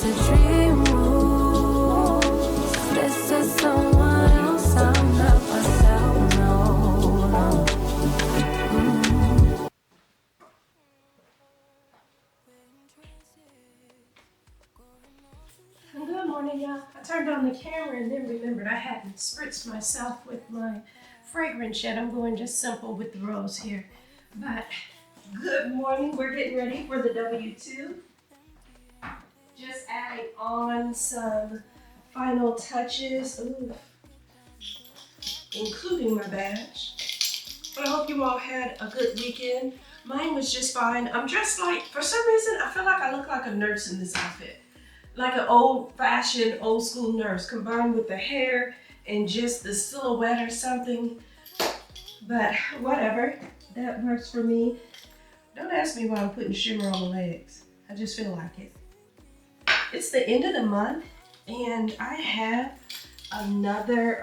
a dream rules. This is someone else, I'm not myself, no, no. Good morning, y'all. I turned on the camera and then remembered I hadn't spritzed myself with my fragrance yet. I'm going just simple with the rose here. But good morning. We're getting ready for the W2. Just adding on some final touches, including my badge. But I hope you all had a good weekend. Mine was just fine. I'm dressed like, for some reason, I feel like I look like a nurse in this outfit. Like an old-fashioned, old-school nurse, combined with the hair and just the silhouette or something. But whatever, that works for me. Don't ask me why I'm putting shimmer on the legs. I just feel like it. It's the end of the month, and I have another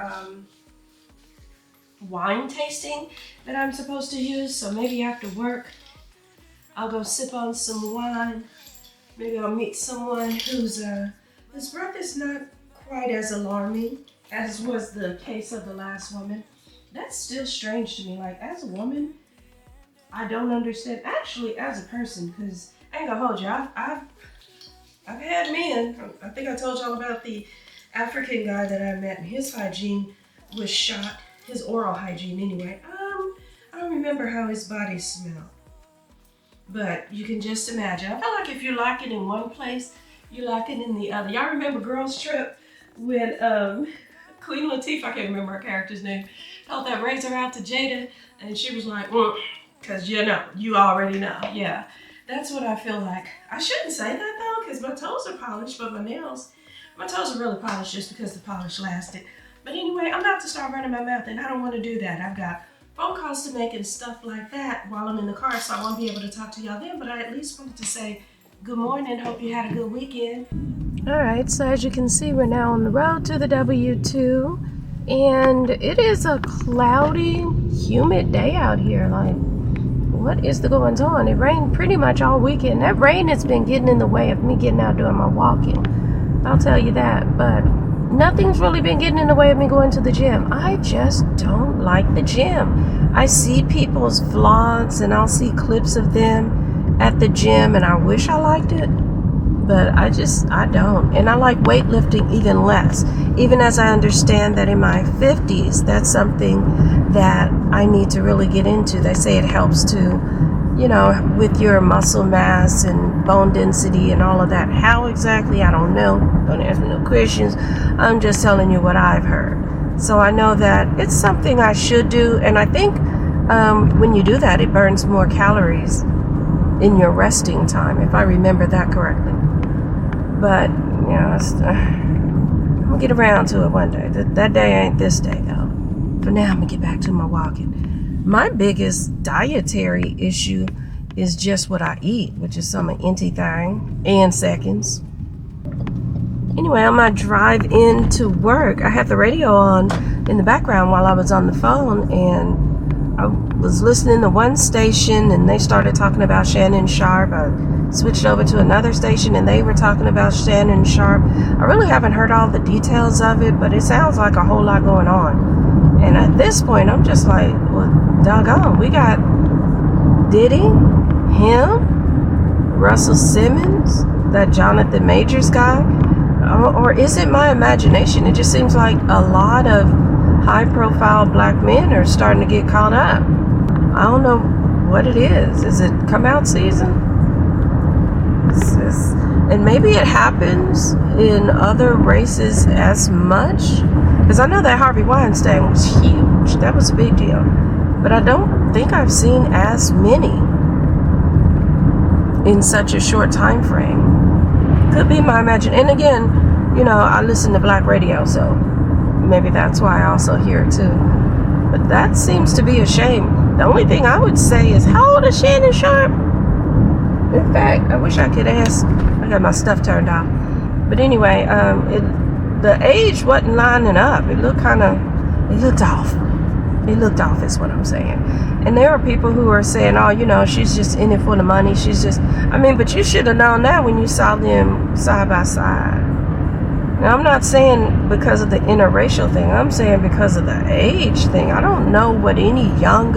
wine tasting that I'm supposed to use. So maybe after work, I'll go sip on some wine. Maybe I'll meet someone whose breath is not quite as alarming as was the case of the last woman. That's still strange to me. Like, as a woman, I don't understand. Actually, as a person, because I ain't gonna hold you. I've had men. I think I told y'all about the African guy that I met, and his hygiene was shot. His oral hygiene, anyway. I don't remember how his body smelled. But you can just imagine. I feel like if you like it in one place, you like it in the other. Y'all remember Girls Trip when Queen Latifah, I can't remember her character's name, held that razor out to Jada, and she was like, because you already know. Yeah, that's what I feel like. I shouldn't say that though, because my toes are polished, but my toes are really polished just because the polish lasted. But anyway, I'm about to start running my mouth, and I don't want to do that. I've got phone calls to make and stuff like that while I'm in the car, so I won't be able to talk to y'all then, but I at least wanted to say good morning. Hope you had a good weekend. All right, so as you can see, we're now on the road to the W2, and it is a cloudy, humid day out here. Like, what is the goings on? It rained pretty much all weekend. That rain has been getting in the way of me getting out doing my walking. I'll tell you that, but nothing's really been getting in the way of me going to the gym. I just don't like the gym. I see people's vlogs and I'll see clips of them at the gym, and I wish I liked it, but I don't. And I like weightlifting even less. Even as I understand that in my 50s, that's something that I need to really get into. They say it helps to, with your muscle mass and bone density and all of that. How exactly, I don't know. Don't ask me no questions. I'm just telling you what I've heard. So I know that it's something I should do, and I think when you do that, it burns more calories in your resting time, if I remember that correctly. But, I'm gonna get around to it one day. That day ain't this day, though. For now, I'm gonna get back to my walking. My biggest dietary issue is just what I eat, which is some empty thing and seconds. Anyway, on my drive into work, I had the radio on in the background while I was on the phone, and I was listening to one station and they started talking about Shannon Sharpe. I switched over to another station and they were talking about Shannon Sharpe. I really haven't heard all the details of it, but it sounds like a whole lot going on. And at this point, I'm just like, well, doggone, we got Diddy, him, Russell Simmons, that Jonathan Majors guy. Or is it my imagination? It just seems like a lot of high-profile black men are starting to get caught up. I don't know what it is. Is it come out season? And maybe it happens in other races as much. Because I know that Harvey Weinstein was huge. That was a big deal. But I don't think I've seen as many in such a short time frame. Could be my imagination. And again, I listen to black radio, so maybe that's why I also hear it too. But that seems to be a shame. The only thing I would say is, how old is Shannon Sharpe? In fact, I wish I could ask. I got my stuff turned off. But anyway, the age wasn't lining up. It looked off. He looked off is what I'm saying. And there are people who are saying, oh, you know, she's just in it for the money. She's just, I mean, but you should have known that when you saw them side by side. Now, I'm not saying because of the interracial thing. I'm saying because of the age thing. I don't know what any young,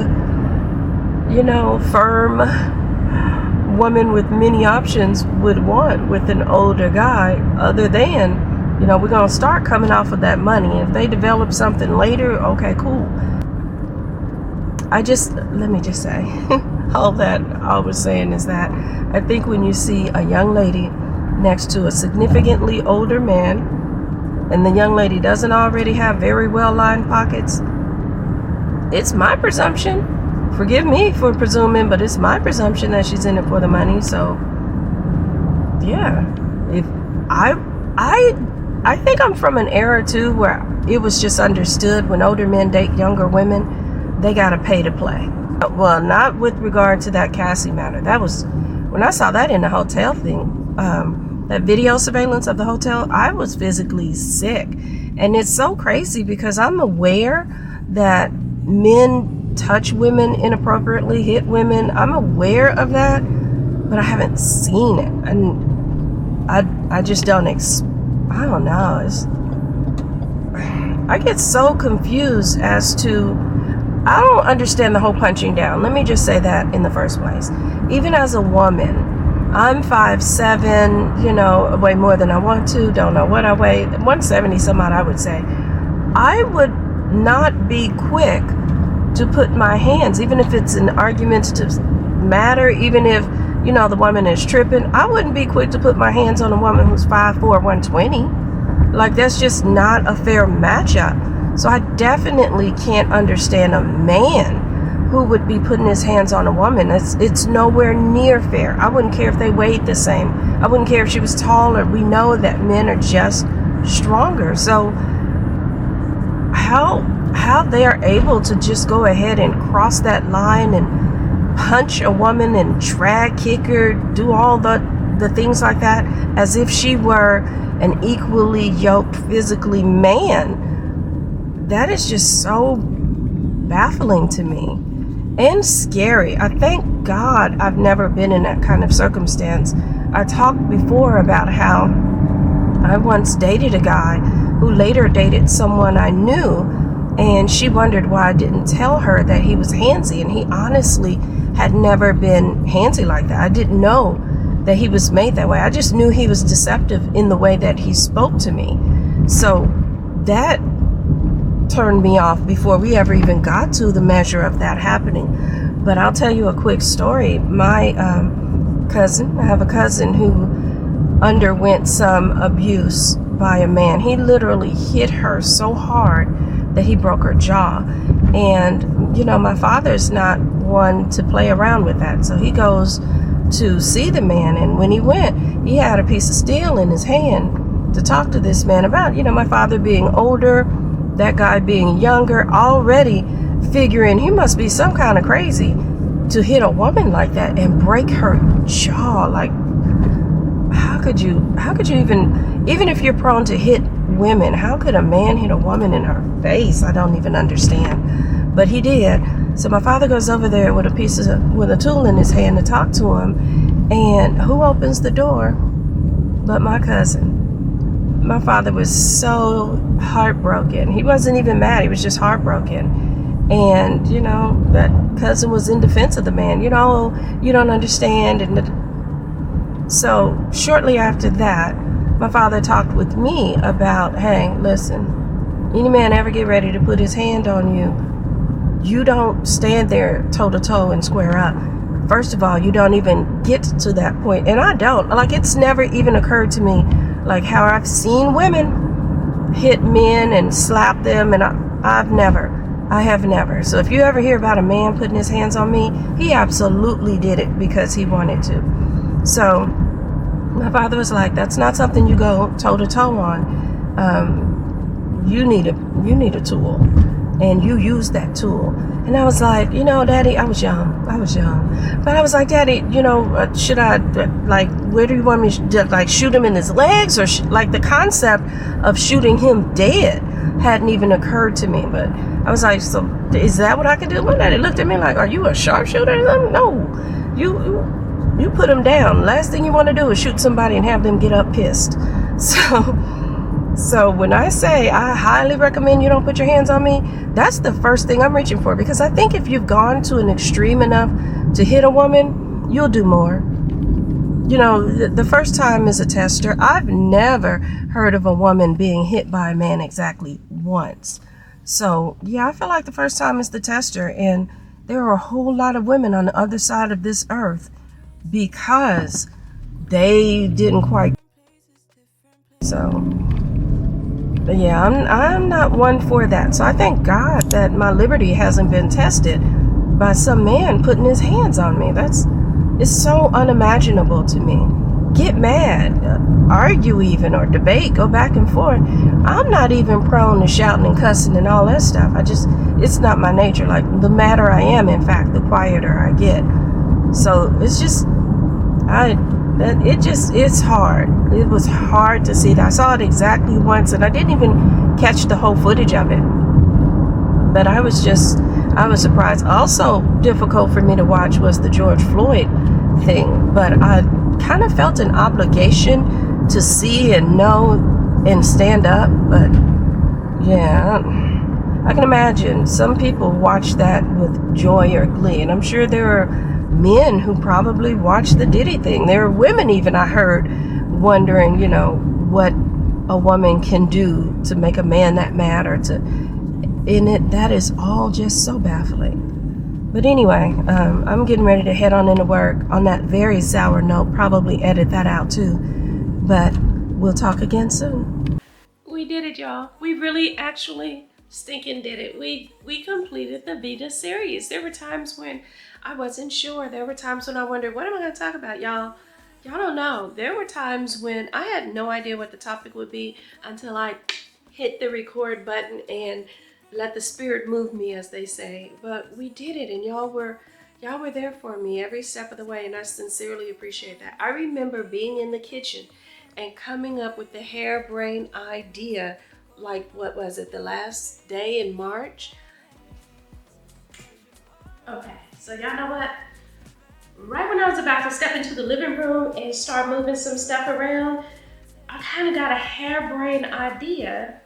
you know, firm woman with many options would want with an older guy, other than, you know, we're going to start coming off of that money. If they develop something later, okay, cool. Let me just say, all I was saying is that I think when you see a young lady next to a significantly older man, and the young lady doesn't already have very well-lined pockets, it's my presumption, forgive me for presuming, but it's my presumption that she's in it for the money. So yeah, if I think I'm from an era too where it was just understood when older men date younger women, they gotta pay to play. Well, not with regard to that Cassie matter. That was when I saw that in the hotel thing, that video surveillance of the hotel, I was physically sick. And it's so crazy because I'm aware that men touch women inappropriately, hit women. I'm aware of that, but I haven't seen it. And I just don't I don't know. I get so confused as to, I don't understand the whole punching down. Let me just say that in the first place. Even as a woman, I'm 5'7", you know, way more than I want to, don't know what I weigh, 170 some odd I would say. I would not be quick to put my hands, even if it's an argumentative matter, even if, you know, the woman is tripping, I wouldn't be quick to put my hands on a woman who's 5'4", 120. Like, that's just not a fair matchup. So I definitely can't understand a man who would be putting his hands on a woman. It's nowhere near fair. I wouldn't care if they weighed the same. I wouldn't care if she was taller. We know that men are just stronger. So how they are able to just go ahead and cross that line and punch a woman and drag kick her, do all the things like that, as if she were an equally yoked physically man, that is just so baffling to me and scary. I thank God I've never been in that kind of circumstance. I talked before about how I once dated a guy who later dated someone I knew, and she wondered why I didn't tell her that he was handsy, and he honestly had never been handsy like that. I didn't know that he was made that way. I just knew he was deceptive in the way that he spoke to me. So that turned me off before we ever even got to the measure of that happening. But I'll tell you a quick story. My cousin, I have a cousin who underwent some abuse by a man. He literally hit her so hard that he broke her jaw. And, you know, my father's not one to play around with that. So he goes to see the man, and when he went, he had a piece of steel in his hand to talk to this man about, you know, my father being older, that guy being younger, already figuring he must be some kind of crazy to hit a woman like that and break her jaw. Like, how could you even if you're prone to hit women, how could a man hit a woman in her face? I don't even understand, but he did. So my father goes over there with a tool in his hand to talk to him, and who opens the door but my cousin. My father was so heartbroken. He wasn't even mad, he was just heartbroken. And, you know, that cousin was in defense of the man. You know, you don't understand. And so shortly after that, my father talked with me about, hey, listen, any man ever get ready to put his hand on you, you don't stand there toe-to-toe and square up. First of all, you don't even get to that point. And I don't. Like, it's never even occurred to me, like how I've seen women hit men and slap them, and I have never. So if you ever hear about a man putting his hands on me, he absolutely did it because he wanted to. So my father was like, that's not something you go toe-to-toe on. You need a tool, and you use that tool. And I was like, you know, Daddy, I was young, but I was like, Daddy, you know, should I, like, where do you want me to, like, shoot him in his legs, or like the concept of shooting him dead hadn't even occurred to me. But I was like, so is that what I can do? One day they looked at me like, are you a sharpshooter or something? No, you put them down. Last thing you want to do is shoot somebody and have them get up pissed. So when I say I highly recommend you don't put your hands on me, that's the first thing I'm reaching for, because I think if you've gone to an extreme enough to hit a woman, you'll do more. You know, the first time is a tester. I've never heard of a woman being hit by a man exactly once. So, yeah, I feel like the first time is the tester, and there are a whole lot of women on the other side of this earth because they didn't quite. So, but yeah, I'm not one for that. So I thank God that my liberty hasn't been tested by some man putting his hands on me. It's so unimaginable to me. Get mad, argue even, or debate, go back and forth. I'm not even prone to shouting and cussing and all that stuff. It's not my nature. Like, the madder I am, in fact, the quieter I get. So it's just, it's hard. It was hard to see that. I saw it exactly once, and I didn't even catch the whole footage of it. But I was surprised. Also difficult for me to watch was the George Floyd thing. But I kind of felt an obligation to see and know and stand up. But yeah, I can imagine some people watch that with joy or glee. And I'm sure there are men who probably watched the Diddy thing. There are women even, I heard, wondering, you know, what a woman can do to make a man that mad, or to, that is all just so baffling. But anyway, I'm getting ready to head on into work on that very sour note. Probably edit that out too. But we'll talk again soon. We did it, y'all. We really actually stinking did it. We completed the V.E.D.A series. There were times when I wasn't sure. There were times when I wondered, what am I going to talk about, y'all? Y'all don't know. There were times when I had no idea what the topic would be until I hit the record button and let the spirit move me, as they say. But we did it, and y'all were there for me every step of the way, and I sincerely appreciate that. I remember being in the kitchen and coming up with the Hairbrain Idea, like, what was it, the last day in March? Okay, so y'all know what? Right when I was about to step into the living room and start moving some stuff around, I kind of got a harebrained idea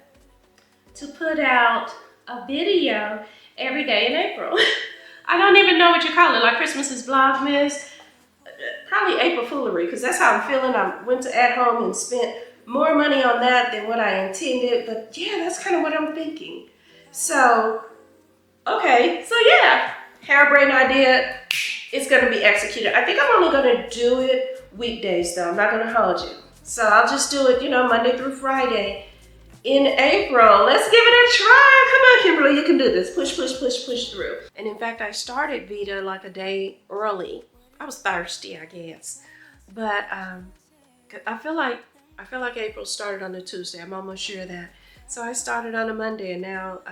to put out a video every day in April. I don't even know what you call it, like Christmas's Vlogmas, probably April Foolery, because that's how I'm feeling. I went to at home and spent more money on that than what I intended, but yeah, that's kind of what I'm thinking. So, okay, so yeah, harebrained idea. It's going to be executed. I think I'm only going to do it weekdays, though. I'm not going to hold you. So I'll just do it, you know, Monday through Friday in April. Let's give it a try. Come on, Kymberly, you can do this. Push, push, push, push through. And in fact, I started V.E.D.A like a day early. I was thirsty, I guess. But I feel like April started on a Tuesday. I'm almost sure of that. So I started on a Monday, and now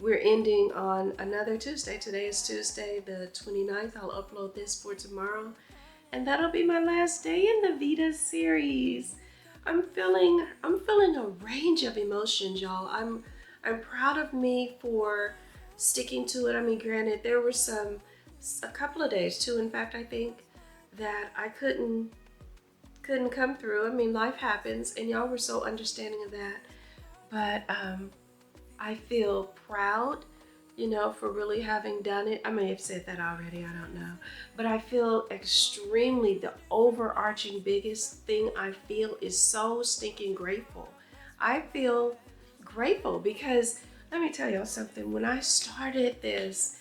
we're ending on another Tuesday. Today is Tuesday the 29th. I'll upload this for tomorrow. And that'll be my last day in the V.E.D.A series. I'm feeling a range of emotions, y'all. I'm proud of me for sticking to it. I mean, granted, there were a couple of days, two in fact, I think, that I couldn't come through. I mean, life happens, and y'all were so understanding of that. But I feel proud, you know, for really having done it. I may have said that already, I don't know. But I feel extremely, the overarching biggest thing I feel is so stinking grateful. I feel grateful because, let me tell y'all something. When I started this,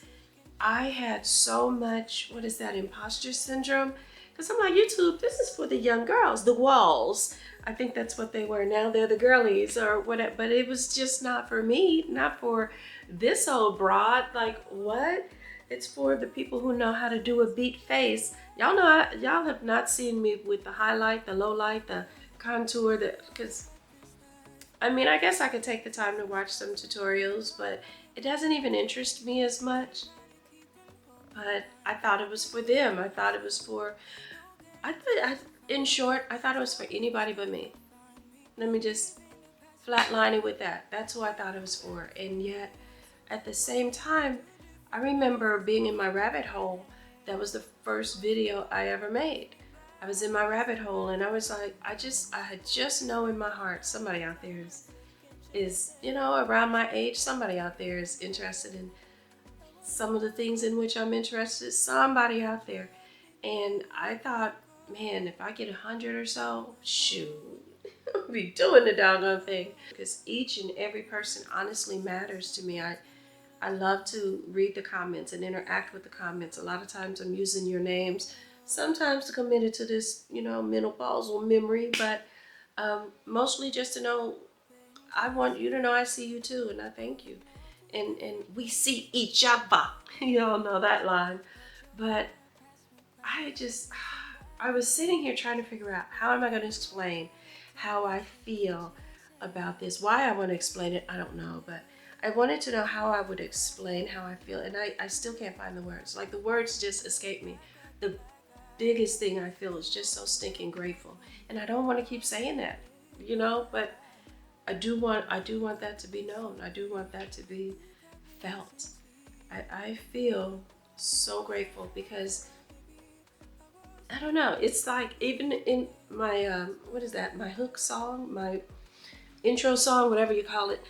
I had so much, what is that, imposter syndrome? Because I'm like, YouTube, this is for the young girls, the walls. I think that's what they were. Now they're the girlies or whatever. But it was just not for me, not for this old broad. Like, what? It's for the people who know how to do a beat face. Y'all know, y'all have not seen me with the highlight, the low light, the contour, because I mean, I guess I could take the time to watch some tutorials, but it doesn't even interest me as much. But I thought it was for them. I thought it was for, in short, I thought it was for anybody but me. Let me just flatline it with that. That's who I thought it was for. And yet, at the same time, I remember being in my rabbit hole. That was the first video I ever made. I was in my rabbit hole and I was like, I had just know in my heart, somebody out there is, you know, around my age, somebody out there is interested in some of the things in which I'm interested, somebody out there. And I thought, man, if I get 100 or so, shoot, I'll be doing the doggone thing. Because each and every person honestly matters to me. I love to read the comments and interact with the comments. A lot of times I'm using your names, sometimes to commit it to this, you know, menopausal memory, but mostly just to know, I want you to know I see you too, and I thank you. And we see each other. You all know that line. But I was sitting here trying to figure out, how am I going to explain how I feel about this? Why I want to explain it, I don't know, but I wanted to know how I would explain how I feel, and I still can't find the words. Like, the words just escape me. The biggest thing I feel is just so stinking grateful, and I don't want to keep saying that, you know, but I do want that to be known. I do want that to be felt. I feel so grateful because, I don't know, it's like, even in my, what is that, my hook song, my intro song, whatever you call it,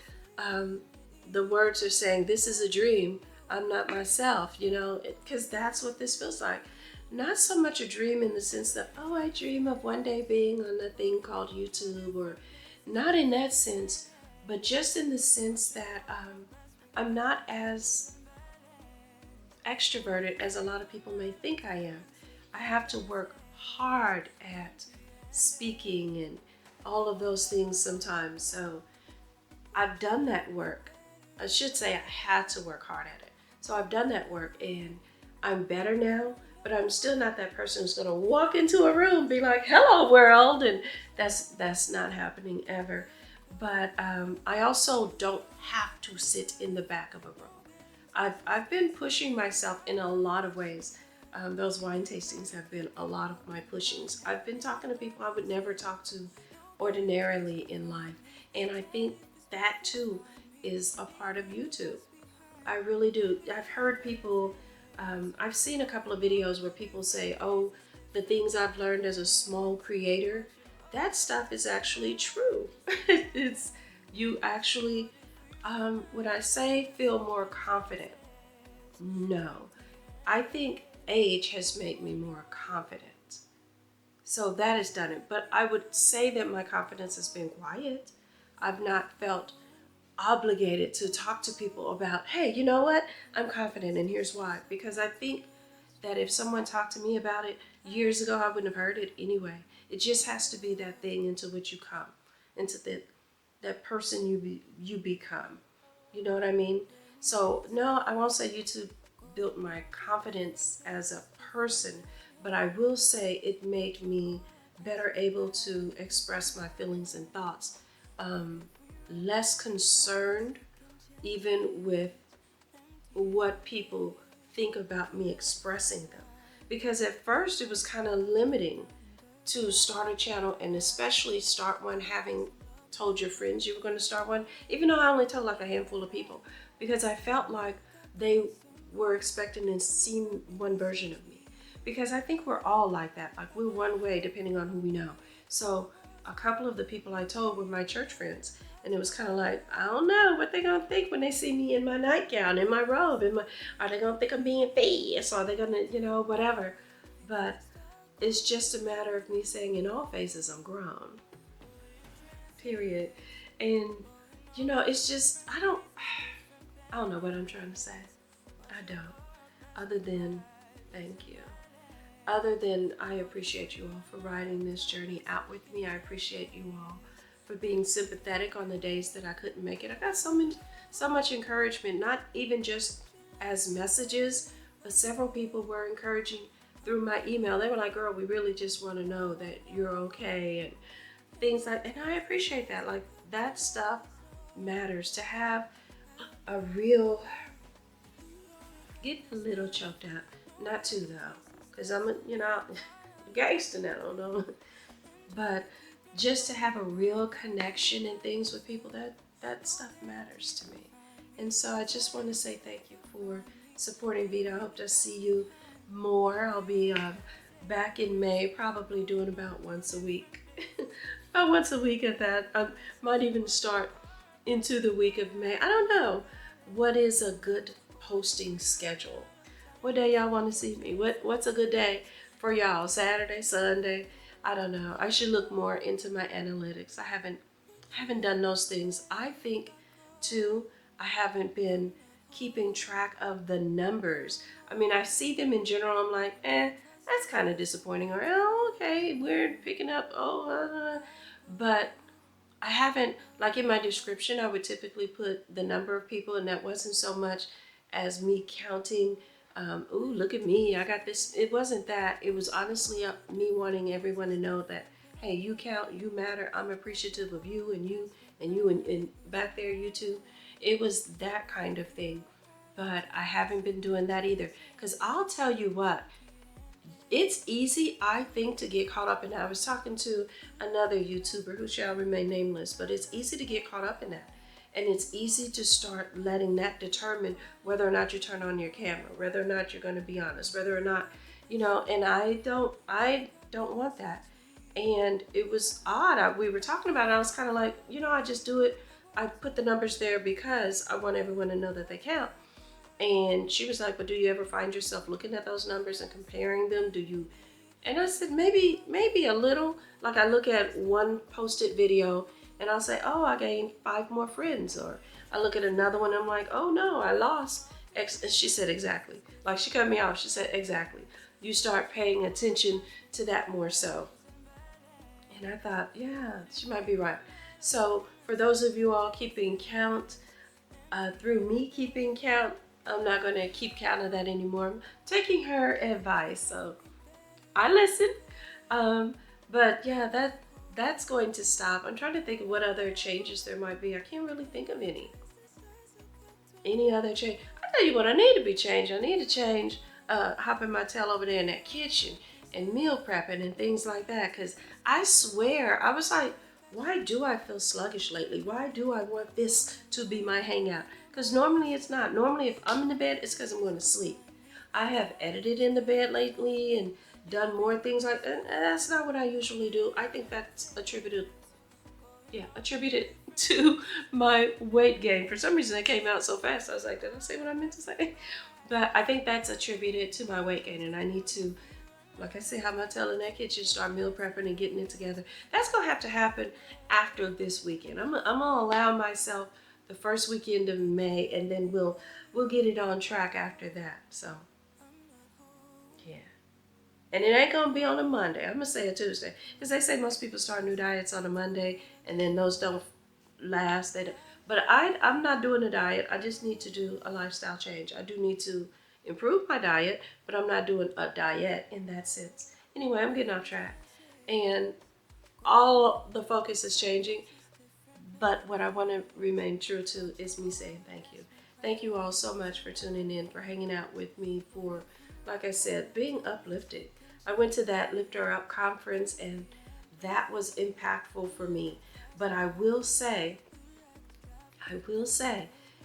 the words are saying, this is a dream, I'm not myself, you know, because that's what this feels like. Not so much a dream in the sense that, oh, I dream of one day being on a thing called YouTube, or not in that sense, but just in the sense that I'm not as extroverted as a lot of people may think I am. I have to work hard at speaking and all of those things sometimes. So I've done that work. I should say I had to work hard at it. So I've done that work and I'm better now, but I'm still not that person who's gonna walk into a room and be like, hello world, and that's not happening ever. But I also don't have to sit in the back of a room. I've been pushing myself in a lot of ways. Those wine tastings have been a lot of my pushings. I've been talking to people I would never talk to ordinarily in life. And I think that too is a part of YouTube. I really do. I've heard people, I've seen a couple of videos where people say, oh, the things I've learned as a small creator, that stuff is actually true. It's, you actually, when I say feel more confident, no. I think age has made me more confident. So that has done it. But I would say that my confidence has been quiet. I've not felt obligated to talk to people about, hey, you know what? I'm confident and here's why. Because I think that if someone talked to me about it years ago, I wouldn't have heard it anyway. It just has to be that thing into which you come, into that person you become. You know what I mean? So no, I won't say YouTube built my confidence as a person, but I will say it made me better able to express my feelings and thoughts. Less concerned even with what people think about me expressing them. Because at first it was kind of limiting to start a channel, and especially start one having told your friends you were going to start one, even though I only told like a handful of people, because I felt like they were expecting to see one version of me. Because I think we're all like that, like we're one way depending on who we know. So a couple of the people I told were my church friends, and it was kind of like, I don't know what they're gonna think when they see me in my nightgown, in my robe, are they gonna think I'm being fierce? Are they gonna, you know, whatever. But it's just a matter of me saying, in all phases, I'm grown. Period. And you know, it's just, I don't know what I'm trying to say. I don't. Other than thank you. Other than I appreciate you all for riding this journey out with me. I appreciate you all for being sympathetic on the days that I couldn't make it. I got so much encouragement, not even just as messages, but several people were encouraging through my email. They were like, girl, we really just want to know that you're okay, and things like, and I appreciate that. Like, that stuff matters. To have a real, getting a little choked up, not too though, because I'm a, you know, gangster now, no. But just to have a real connection and things with people, that stuff matters to me. And so I just want to say thank you for supporting V.E.D.A. I hope to see you more. I'll be back in May, probably doing about once a week. About once a week at that. I might even start into the week of May. I don't know. What is a good posting schedule? What day y'all want to see me? What's a good day for y'all? Saturday, Sunday? I don't know. I should look more into my analytics. I haven't done those things. I think too, I haven't been keeping track of the numbers. I mean, I see them in general. I'm like, that's kind of disappointing. Or, oh, okay, we're picking up. But I haven't, like in my description, I would typically put the number of people, and that wasn't so much as me counting, ooh, look at me, I got this. It wasn't that. It was honestly me wanting everyone to know that, hey, you count, you matter. I'm appreciative of you and you and you and back there, you too. It was that kind of thing. But I haven't been doing that either. Because I'll tell you what, it's easy, I think, to get caught up in that. I was talking to another YouTuber who shall remain nameless, but it's easy to get caught up in that. And it's easy to start letting that determine whether or not you turn on your camera, whether or not you're going to be honest, whether or not, and I don't want that. And it was odd. We were talking about it. I was kind of like, I just do it. I put the numbers there because I want everyone to know that they count. And she was like, but do you ever find yourself looking at those numbers and comparing them? And I said, maybe a little. Like I look at one posted video and I'll say, oh, I gained 5 more friends. Or I look at another one, I'm like, oh no, I lost X. And she said, exactly. Like she cut me off. She said, exactly. You start paying attention to that more so. And I thought, yeah, she might be right. So for those of you all keeping count, through me keeping count, I'm not going to keep count of that anymore. I'm taking her advice, so I listen. But yeah, that's going to stop. I'm trying to think of what other changes there might be. I can't really think of any other change. I tell you what, I need to be changed. I need to change hopping my tail over there in that kitchen and meal prepping and things like that. Because I swear, I was like, why do I feel sluggish lately? Why do I want this to be my hangout? Because normally it's not. Normally if I'm in the bed, it's because I'm going to sleep. I have edited in the bed lately and done more things like that. That's not what I usually do. I think that's attributed to my weight gain. For some reason, it came out so fast. I was like, did I say what I meant to say? But I think that's attributed to my weight gain, and I need to, like I said, have my tail in that kitchen, start meal prepping and getting it together. That's gonna have to happen after this weekend. I'm gonna allow myself the first weekend of May, and then we'll get it on track after that. So yeah. And it ain't gonna be on a Monday. I'm gonna say a Tuesday. Because they say most people start new diets on a Monday and then those don't last. But I'm not doing a diet. I just need to do a lifestyle change. I do need to improve my diet, but I'm not doing a diet in that sense. Anyway, I'm getting off track. And all the focus is changing. But what I want to remain true to is me saying thank you. Thank you all so much for tuning in, for hanging out with me, for, like I said, being uplifted. I went to that Lift Her Up conference and that was impactful for me. But I will say,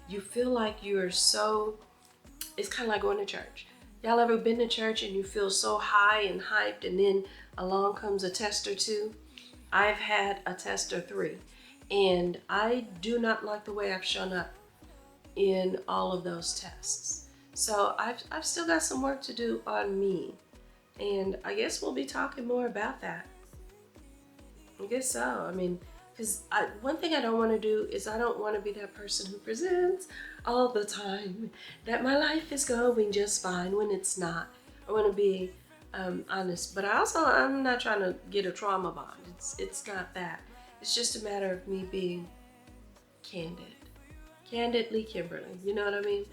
you feel like you're so, it's kind of like going to church. Y'all ever been to church and you feel so high and hyped and then along comes a test or two? I've had a test or 3 and I do not like the way I've shown up in all of those tests. So I've still got some work to do on me. And I guess we'll be talking more about that. I guess so. I mean, because one thing I don't want to do is I don't want to be that person who presents all the time that my life is going just fine when it's not. I want to be honest. But I'm not trying to get a trauma bond. It's not that. It's just a matter of me being candid. Candidly Kymberly. You know what I mean?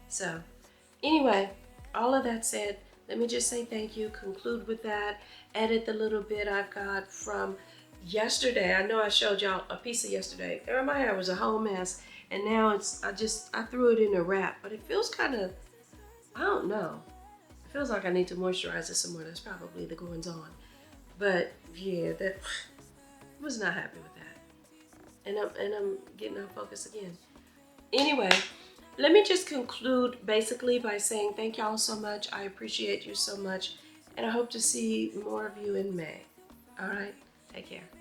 So anyway, all of that said, let me just say thank you, conclude with that, edit the little bit I've got from yesterday. I know I showed y'all a piece of yesterday. My hair was a whole mess, and now I threw it in a wrap, but it feels kind of, I don't know. It feels like I need to moisturize it some more. That's probably the goings on. But yeah, that was not happy with that. And I'm getting off focus again. Anyway, let me just conclude basically by saying thank y'all so much. I appreciate you so much. And I hope to see more of you in May. All right? Take care.